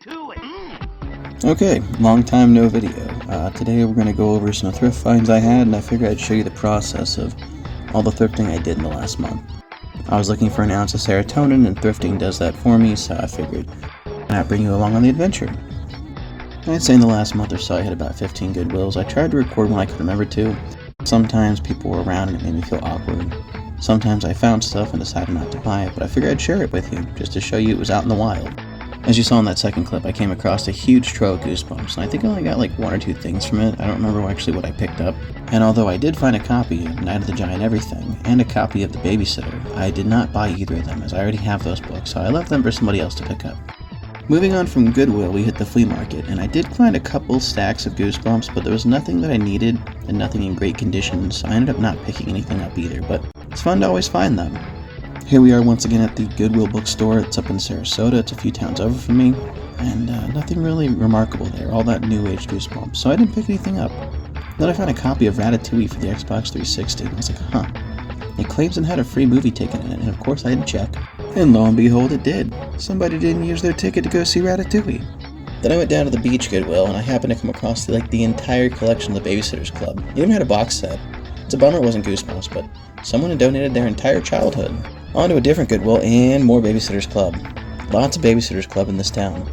to it. Okay, long time no video. Today we're going to go over some thrift finds I had, and I figured I'd show you the process of all the thrifting I did in the last month. I was looking for an ounce of serotonin, and thrifting does that for me, so I figured I'd bring you along on the adventure. I'd say in the last month or so I had about 15 Goodwills. I tried to record when I could remember to. Sometimes people were around and it made me feel awkward. Sometimes I found stuff and decided not to buy it, but I figured I'd share it with you, just to show you it was out in the wild. As you saw in that second clip, I came across a huge trove of Goosebumps, and I think I only got like one or two things from it. I don't remember actually what I picked up. And although I did find a copy of Night of the Giant Everything and a copy of The Babysitter, I did not buy either of them as I already have those books, so I left them for somebody else to pick up. Moving on from Goodwill, we hit the flea market, and I did find a couple stacks of Goosebumps, but there was nothing that I needed and nothing in great condition, so I ended up not picking anything up either, but it's fun to always find them. Here we are once again at the Goodwill bookstore. It's up in Sarasota. It's a few towns over from me, and nothing really remarkable there, all that new age Goosebumps, so I didn't pick anything up. Then I found a copy of Ratatouille for the Xbox 360, and I was like, huh. It claims it had a free movie ticket in it, and of course I didn't check. And lo and behold, it did. Somebody didn't use their ticket to go see Ratatouille. Then I went down to the beach Goodwill, and I happened to come across the entire collection of the Babysitter's Club. It even had a box set. It's a bummer it wasn't Goosebumps, but someone had donated their entire childhood. On to a different Goodwill, and more Babysitter's Club. Lots of Babysitter's Club in this town.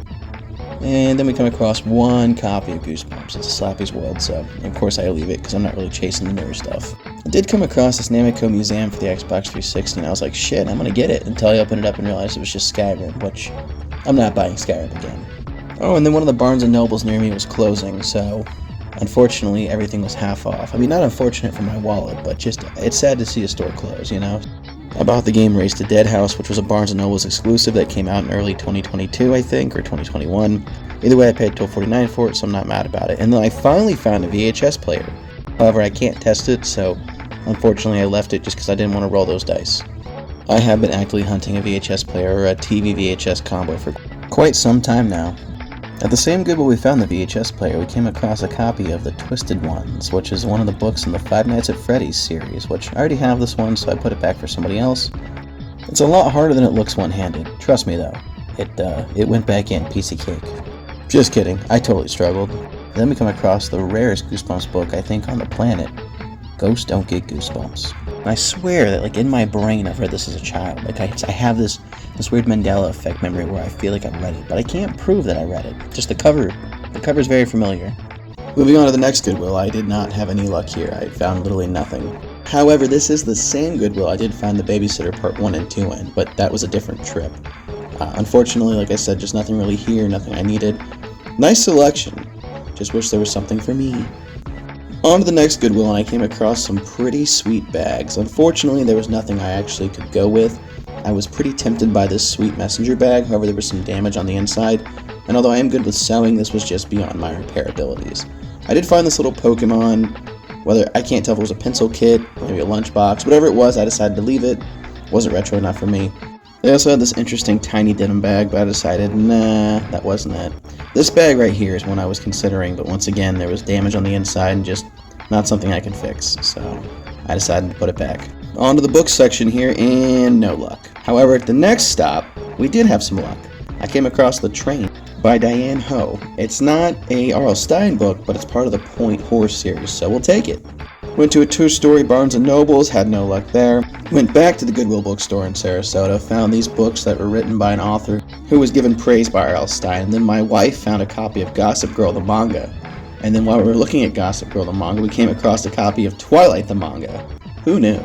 And then we come across one copy of Goosebumps. It's a Slappy's World, so of course I leave it because I'm not really chasing the newer stuff. I did come across this Namco Museum for the Xbox 360, and I was like, shit, I'm gonna get it, until I opened it up and realized it was just Skyrim, which I'm not buying Skyrim again. Oh, and then one of the Barnes & Nobles near me was closing, so unfortunately everything was half off. I mean, not unfortunate for my wallet, but just, it's sad to see a store close, you know? I bought the game Race to Dead House, which was a Barnes & Noble's exclusive that came out in early 2022, I think, or 2021. Either way, I paid $12.49 for it, so I'm not mad about it. And then I finally found a VHS player. However, I can't test it, so unfortunately I left it just because I didn't want to roll those dice. I have been actively hunting a VHS player or a TV VHS combo for quite some time now. At the same Goodwill we found the VHS player, we came across a copy of The Twisted Ones, which is one of the books in the Five Nights at Freddy's series, which I already have this one, so I put it back for somebody else. It's a lot harder than it looks one-handed. Trust me, though. It went back in, piece of cake. Just kidding, I totally struggled. Then we come across the rarest Goosebumps book, I think, on the planet. Ghosts Don't Get Goosebumps. And I swear that, like, in my brain I've read this as a child. Like, I have this weird Mandela effect memory where I feel like I've read it, but I can't prove that I read it. Just the cover's very familiar. Moving on to the next Goodwill, I did not have any luck here. I found literally nothing. However, this is the same Goodwill I did find the Babysitter Part 1 and 2 in, but that was a different trip. Unfortunately, like I said, just nothing really here, nothing I needed. Nice selection. Just wish there was something for me. On to the next Goodwill, and I came across some pretty sweet bags. Unfortunately, there was nothing I actually could go with. I was pretty tempted by this sweet messenger bag, however there was some damage on the inside, and although I am good with sewing, this was just beyond my repair abilities. I did find this little Pokemon, whether I can't tell if it was a pencil kit, maybe a lunchbox, whatever it was, I decided to leave it. It wasn't retro enough for me. They also had this interesting tiny denim bag, but I decided, nah, that wasn't it. This bag right here is one I was considering, but once again, there was damage on the inside and just not something I can fix, so I decided to put it back. On to the book section here, and no luck. However, at the next stop, we did have some luck. I came across The Train by Diane Ho. It's not a R.L. Stine book, but it's part of the Point Horse series, so we'll take it. Went to a two-story Barnes & Nobles, had no luck there. Went back to the Goodwill bookstore in Sarasota, found these books that were written by an author who was given praise by R.L. Stine, and then my wife found a copy of Gossip Girl the manga. And then while we were looking at Gossip Girl the manga, we came across a copy of Twilight the manga. Who knew?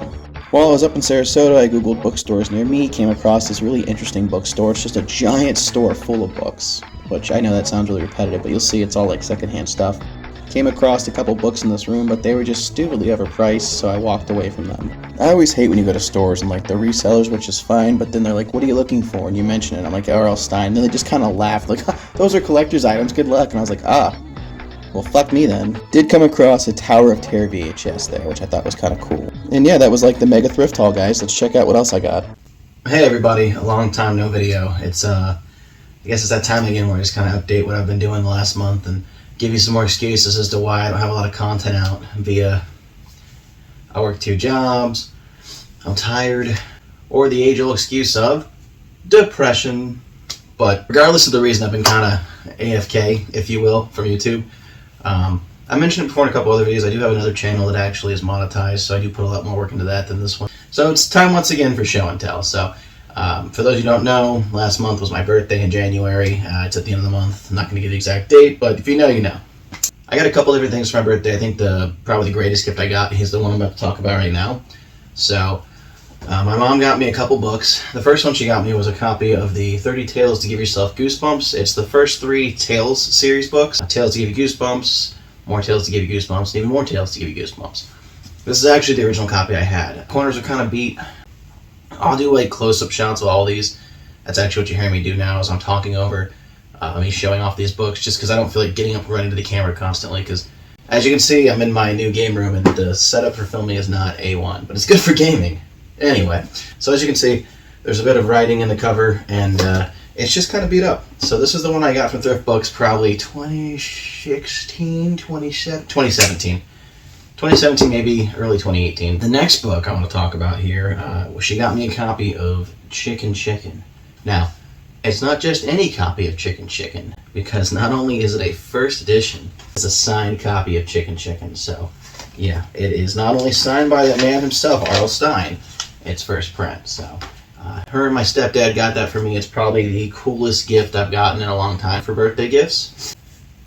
While I was up in Sarasota, I googled bookstores near me, came across this really interesting bookstore. It's just a giant store full of books, which I know that sounds really repetitive, but you'll see it's all like secondhand stuff. Came across a couple books in this room, but they were just stupidly overpriced, so I walked away from them. I always hate when you go to stores and like the resellers, which is fine, but then they're like, what are you looking for? And you mention it, I'm like, R.L. Stine, and then they just kind of laugh, like, those are collector's items, good luck. And I was like, well, fuck me then. Did come across a Tower of Terror VHS there, which I thought was kind of cool. And yeah, that was like the mega thrift haul, guys. Let's check out what else I got. Hey everybody, a long time no video. It's I guess it's that time again where I just kind of update what I've been doing the last month and give you some more excuses as to why I don't have a lot of content out via I work 2 jobs, I'm tired, or the age-old excuse of depression. But regardless of the reason, I've been kind of AFK, if you will, from YouTube. I mentioned it before in a couple other videos. I do have another channel that actually is monetized, so I do put a lot more work into that than this one. So it's time once again for show and tell. So for those who don't know, last month was my birthday in January. It's at the end of the month. I'm not going to give the exact date, but if you know, you know. I got a couple different things for my birthday. I think probably the greatest gift I got is the one I'm about to talk about right now. So my mom got me a couple books. The first one she got me was a copy of the 30 Tales to Give Yourself Goosebumps. It's the first 3 Tales series books. Tales to Give You Goosebumps, More Tales to Give You Goosebumps, and even more Tales to Give you Goosebumps. This is actually the original copy I had. Corners are kind of beat. I'll do like close-up shots of all these. That's actually what you're hearing me do now as I'm talking over me showing off these books, just because I don't feel like getting up and running to the camera constantly, because as you can see, I'm in my new game room and the setup for filming is not A1, but it's good for gaming. Anyway, so as you can see, there's a bit of writing in the cover, and it's just kind of beat up. So this is the one I got from Thrift Books probably 2017, maybe early 2018. The next book I want to talk about here, she got me a copy of Chicken. Now, it's not just any copy of Chicken, because not only is it a first edition, it's a signed copy of Chicken. So, yeah, it is not only signed by the man himself, R.L. Stine, it's first print. So, her and my stepdad got that for me. It's probably the coolest gift I've gotten in a long time for birthday gifts.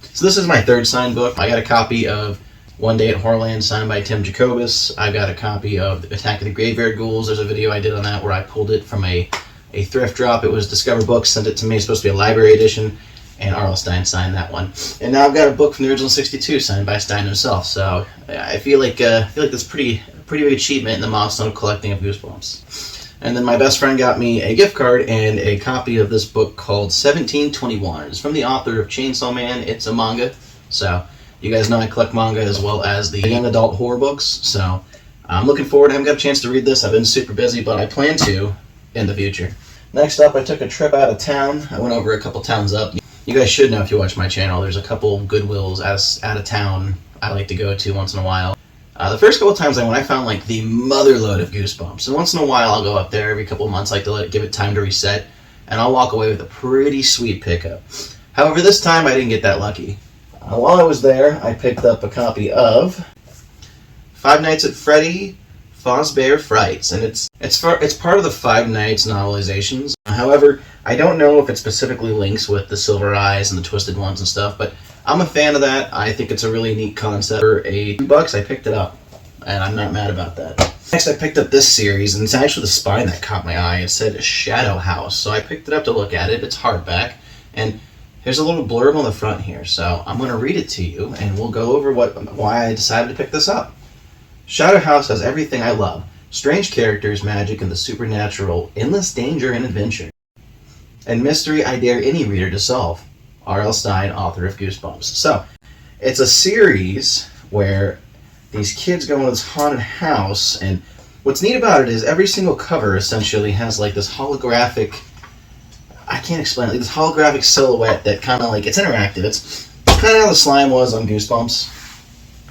So this is my third signed book. I got a copy of One Day at Horrorland signed by Tim Jacobus. I got a copy of Attack of the Graveyard Ghouls. There's a video I did on that where I pulled it from a thrift drop. It was Discover Books, sent it to me. It's supposed to be a library edition, and R.L. Stine signed that one. And now I've got a book from the original 62 signed by Stine himself. So I feel like that's pretty big achievement in the milestone of collecting of Goosebumps. And then my best friend got me a gift card and a copy of this book called 1721. It's from the author of Chainsaw Man. It's a manga. So you guys know I collect manga as well as the young adult horror books. So I'm looking forward. I haven't got a chance to read this. I've been super busy, but I plan to in the future. Next up, I took a trip out of town. I went over a couple towns up. You guys should know if you watch my channel, there's a couple Goodwills out of town I like to go to once in a while. The first couple times I went, I found like the motherload of Goosebumps. And once in a while, I'll go up there every couple of months, like to give it time to reset, and I'll walk away with a pretty sweet pickup. However, this time I didn't get that lucky. While I was there, I picked up a copy of Five Nights at Freddy Fazbear Frights, and it's part of the Five Nights novelizations. However, I don't know if it specifically links with the Silver Eyes and the Twisted Ones and stuff, but I'm a fan of that. I think it's a really neat concept. For $2, I picked it up, and I'm not mad about that. Next, I picked up this series, and it's actually the spine that caught my eye. It said Shadow House, so I picked it up to look at it. It's hardback, and here's a little blurb on the front here, so I'm going to read it to you, and we'll go over why I decided to pick this up. Shadow House has everything I love. Strange characters, magic, and the supernatural, endless danger and adventure. And mystery I dare any reader to solve. R.L. Stine, author of Goosebumps. So, it's a series where these kids go into this haunted house, and what's neat about it is every single cover essentially has like this holographic, I can't explain it, like this holographic silhouette that kind of like, it's interactive. It's kind of how the slime was on Goosebumps.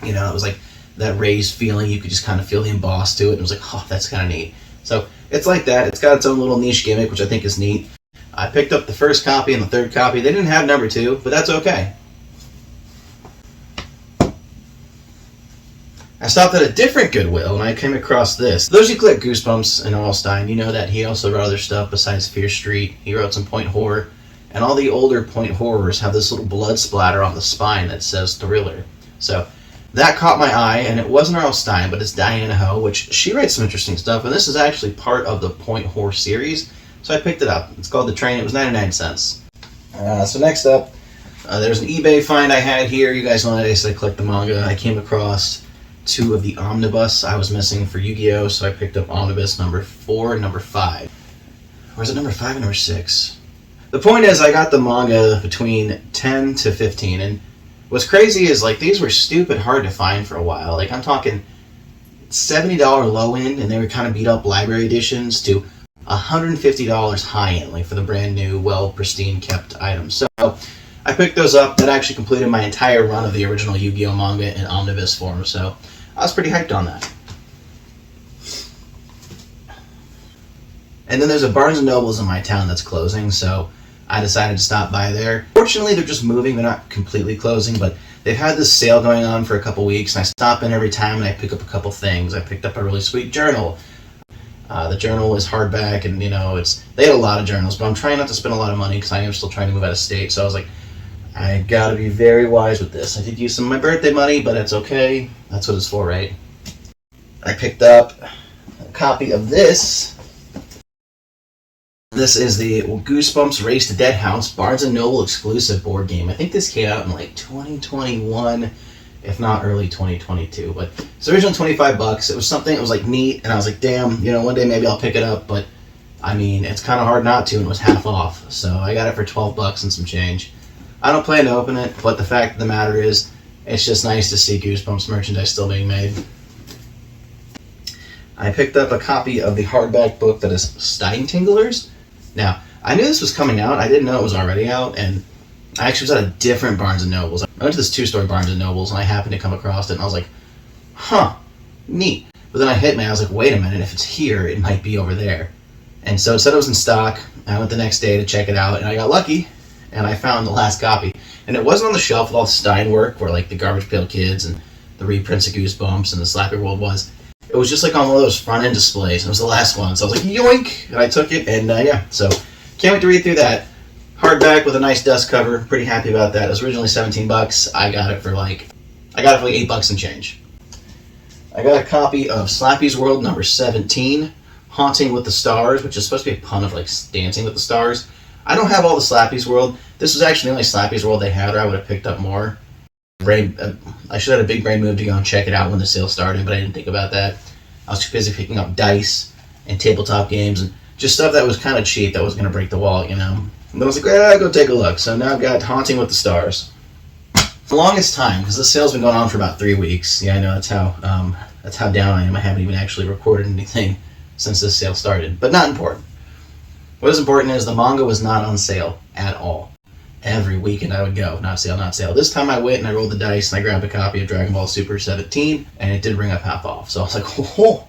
You know, it was like that raised feeling, you could just kind of feel the emboss to it, and it was like, oh, that's kind of neat. So it's like that. It's got its own little niche gimmick, which I think is neat. I picked up the first copy and the third copy. They didn't have number 2, but that's okay. I stopped at a different Goodwill, and I came across this. Those who collect Goosebumps and R.L. Stine, you know that he also wrote other stuff besides Fear Street. He wrote some point horror, and all the older point horrors have this little blood splatter on the spine that says Thriller. So that caught my eye, and it wasn't R.L. Stine, but it's Diana Ho, which she writes some interesting stuff, and this is actually part of the point horror series, so I picked it up. It's called The Train. It was 99 cents. So next up, there's an eBay find I had here. You guys know that I said I collect the manga. I came across 2 of the omnibus I was missing for Yu-Gi-Oh!, so I picked up omnibus number 4 and number 5. Or is it number 5 and number 6? The point is, I got the manga between 10 to 15, and what's crazy is, like, these were stupid hard to find for a while. Like, I'm talking $70 low end, and they were kind of beat up library editions, to $150 high end, like for the brand new, well, pristine kept items. So I picked those up. That actually completed my entire run of the original Yu-Gi-Oh! Manga in omnibus form, so I was pretty hyped on that. And then there's a Barnes & Noble's in my town that's closing, so I decided to stop by there. Fortunately, they're just moving. They're not completely closing, but they've had this sale going on for a couple weeks, and I stop in every time and I pick up a couple things. I picked up a really sweet journal. The journal is hardback, and they had a lot of journals, but I'm trying not to spend a lot of money because I am still trying to move out of state. So I was like, I gotta be very wise with this. I did use some of my birthday money, but it's okay. That's what it's for, right? I picked up a copy of this. This is the Goosebumps Race to Dead House Barnes & Noble exclusive board game. I think this came out in like 2021, if not early 2022. But it's originally $25. It was something that was like neat, and I was like, damn, one day maybe I'll pick it up. But I mean, it's kind of hard not to, and it was half off. So I got it for $12 and some change. I don't plan to open it, but the fact of the matter is, it's just nice to see Goosebumps merchandise still being made. I picked up a copy of the hardback book that is Steintinglers. Now, I knew this was coming out. I didn't know it was already out, and I actually was at a different Barnes & Nobles. I went to this two-story Barnes & Nobles, and I happened to come across it, and I was like, huh, neat. But then I hit me, I was like, wait a minute, if it's here, it might be over there. And so it said it was in stock. I went the next day to check it out, and I got lucky, and I found the last copy. And it wasn't on the shelf with all the Stein work, where like the Garbage Pail Kids and the reprints of Goosebumps and the Slappy World was. It was just like on one of those front-end displays. It was the last one. So I was like, yoink! And I took it, and yeah. So can't wait to read through that. Hardback with a nice dust cover. Pretty happy about that. It was originally $17. I got it for like $8 and change. I got a copy of Slappy's World number 17, Haunting with the Stars, which is supposed to be a pun of like Dancing with the Stars. I don't have all the Slappy's World. This was actually the only Slappy's World they had, or I would have picked up more. I should have had a big brain move to go and check it out when the sale started, but I didn't think about that. I was too busy picking up dice and tabletop games and just stuff that was kind of cheap that was going to break the wallet, And then I was like, go take a look. So now I've got Haunting with the Stars. For the longest time, because the sale's been going on for about 3 weeks. Yeah, I know, that's how down I am. I haven't even actually recorded anything since this sale started, but not important. What is important is the manga was not on sale at all. Every weekend I would go, not sale, not sale. This time I went and I rolled the dice and I grabbed a copy of Dragon Ball Super 17, and it did ring up half off. So I was like, oh,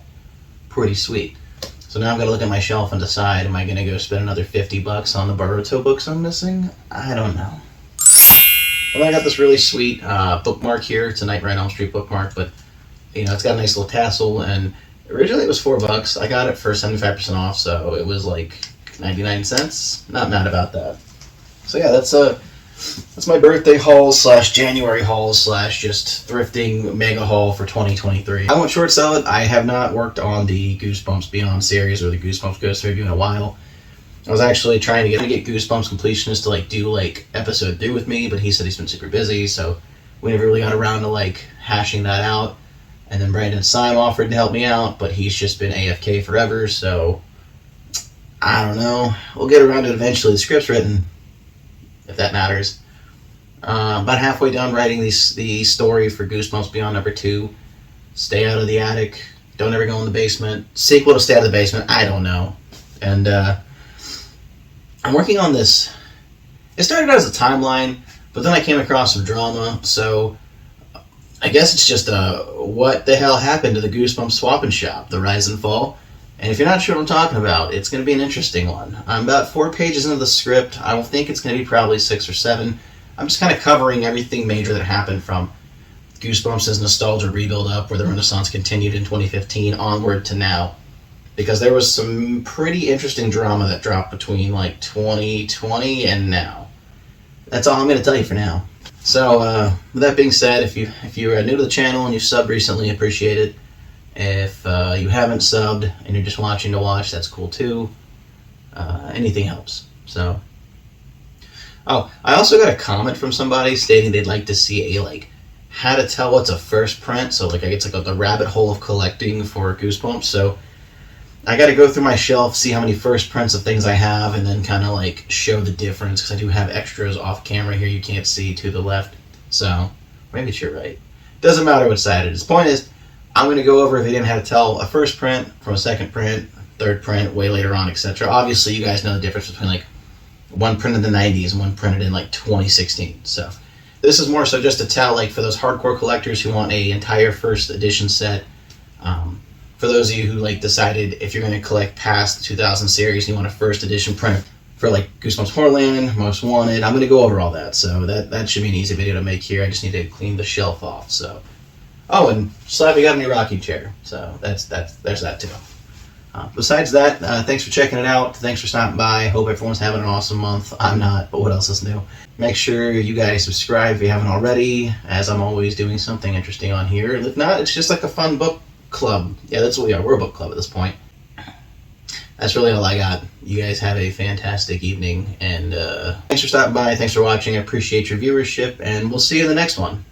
pretty sweet. So now I've got to look at my shelf and decide, am I going to go spend another $50 on the Boruto books I'm missing? I don't know. Well, I got this really sweet bookmark here. It's a Nightmare on Elm Street bookmark, but it's got a nice little tassel, and originally it was $4. I got it for 75% off, so it was like 99 cents. Not mad about that. So yeah, that's my birthday haul / January haul / just thrifting mega haul for 2023. I won't short sell it. I have not worked on the Goosebumps Beyond series or the Goosebumps Ghost review in a while. I was actually trying to get Goosebumps Completionist to do episode 3 with me, but he said he's been super busy, so we never really got around to hashing that out. And then Brandon Syme offered to help me out, but he's just been AFK forever, so I don't know. We'll get around to it eventually. The script's written, if that matters. About halfway done writing the story for Goosebumps Beyond number 2. Stay out of the attic. Don't ever go in the basement. Sequel to Stay Out of the Basement. I don't know. And I'm working on this. It started out as a timeline, but then I came across some drama, so I guess it's just what the hell happened to the Goosebumps Swap and Shop, the rise and fall. And if you're not sure what I'm talking about, it's going to be an interesting one. I'm about 4 pages into the script. I don't think it's going to be probably 6 or 7. I'm just kind of covering everything major that happened from Goosebumps' nostalgia rebuild up, where the Renaissance continued in 2015, onward to now. Because there was some pretty interesting drama that dropped between 2020 and now. That's all I'm going to tell you for now. So, with that being said, if you're new to the channel and you've subbed recently, appreciate it. If you haven't subbed and you're just watching to watch, that's cool too. Anything helps. So, oh, I also got a comment from somebody stating they'd like to see a how to tell what's a first print. So it's the rabbit hole of collecting for Goosebumps. So I got to go through my shelf, see how many first prints of things I have, and then kind of show the difference, because I do have extras off camera here you can't see to the left. So maybe it's your right. Doesn't matter what side it is. Point is, I'm going to go over a video on how to tell a first print from a second print, third print, way later on, etc. Obviously, you guys know the difference between one printed in the 90s and one printed in 2016. So this is more so just to tell for those hardcore collectors who want a entire first edition set. For those of you who decided if you're going to collect past the 2000 series and you want a first edition print for like Goosebumps Horrorland, Most Wanted. I'm going to go over all that, so that should be an easy video to make here. I just need to clean the shelf off. So, oh, and Slappy got a new rocking chair, so there's that too. Besides that, thanks for checking it out. Thanks for stopping by. Hope everyone's having an awesome month. I'm not, but what else is new? Make sure you guys subscribe if you haven't already, as I'm always doing something interesting on here. If not, it's just like a fun book club. Yeah, that's what we are. We're a book club at this point. That's really all I got. You guys have a fantastic evening, and thanks for stopping by. Thanks for watching. I appreciate your viewership, and we'll see you in the next one.